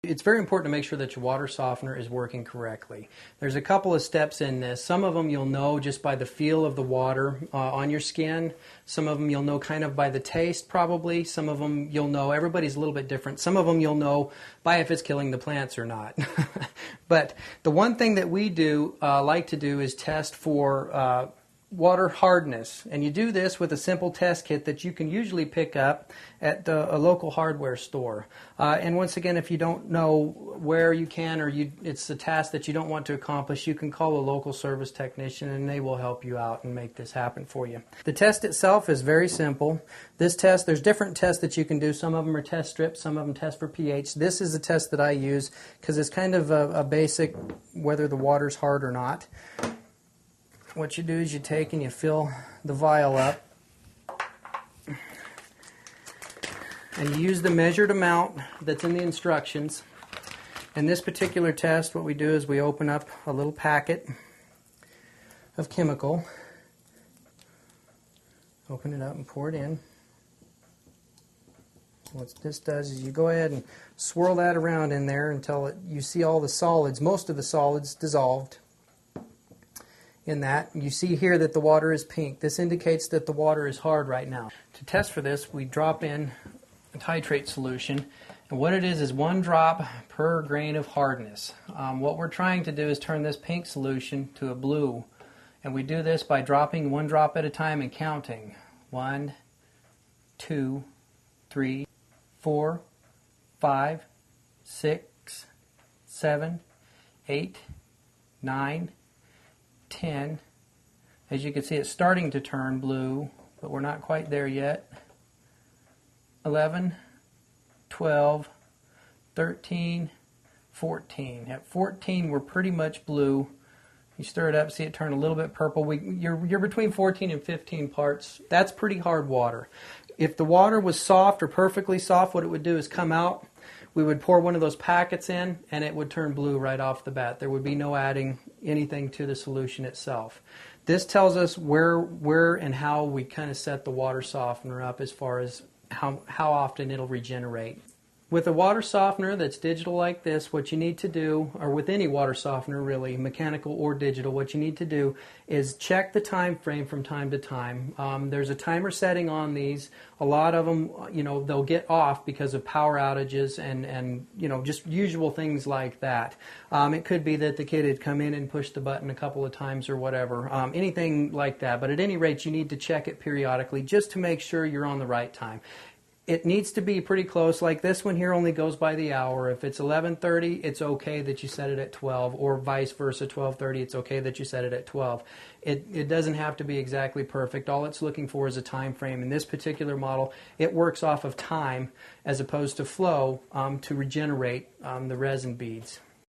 It's very important to make sure that your water softener is working correctly. There's a couple of steps in this. Some of them you'll know just by the feel of the water on your skin. Some of them you'll know kind of by the taste probably. Some of them you'll know, everybody's a little bit different. Some of them you'll know by if it's killing the plants or not. But the one thing that we like to do is test for water hardness, and you do this with a simple test kit that you can usually pick up at a local hardware store. And once again, if you don't know where you can, or it's a task that you don't want to accomplish, you can call a local service technician and they will help you out and make this happen for you. The test itself is very simple. This test, there's different tests that you can do. Some of them are test strips, some of them test for pH. This is the test that I use because it's kind of a basic whether the water's hard or not. What you do is you take and you fill the vial up, and you use the measured amount that's in the instructions. In this particular test, what we do is we open up a little packet of chemical, open it up and pour it in. What this does is you go ahead and swirl that around in there until you see all the solids, most of the solids dissolved in that. You see here that the water is pink. This indicates that the water is hard right now. To test for this, we drop in a titrate solution, and what it is 1 drop per grain of hardness. What we're trying to do is turn this pink solution to a blue, and we do this by dropping 1 drop at a time and counting. 1, 2, 3, 4, 5, 6, 7, 8, 9, 10. As you can see, it's starting to turn blue, but we're not quite there yet. 11, 12, 13, 14. At 14, we're pretty much blue. You stir it up, see it turn a little bit purple. You're between 14 and 15 parts. That's pretty hard water. If the water was soft or perfectly soft, what it would do is come out. We would pour one of those packets in, and it would turn blue right off the bat. There would be no adding anything to the solution itself. This tells us where and how we kind of set the water softener up as far as how often it'll regenerate. With a water softener that's digital like this, what you need to do, or with any water softener really, mechanical or digital, what you need to do is check the time frame from time to time. There's a timer setting on these. A lot of them, they'll get off because of power outages and just usual things like that. It could be that the kid had come in and pushed the button a couple of times or whatever, anything like that. But at any rate, you need to check it periodically just to make sure you're on the right time. It needs to be pretty close. Like this one here only goes by the hour. If it's 11:30, it's okay that you set it at 12, or vice versa, 12:30, it's okay that you set it at 12. It doesn't have to be exactly perfect. All it's looking for is a time frame. In this particular model, it works off of time as opposed to flow to regenerate the resin beads.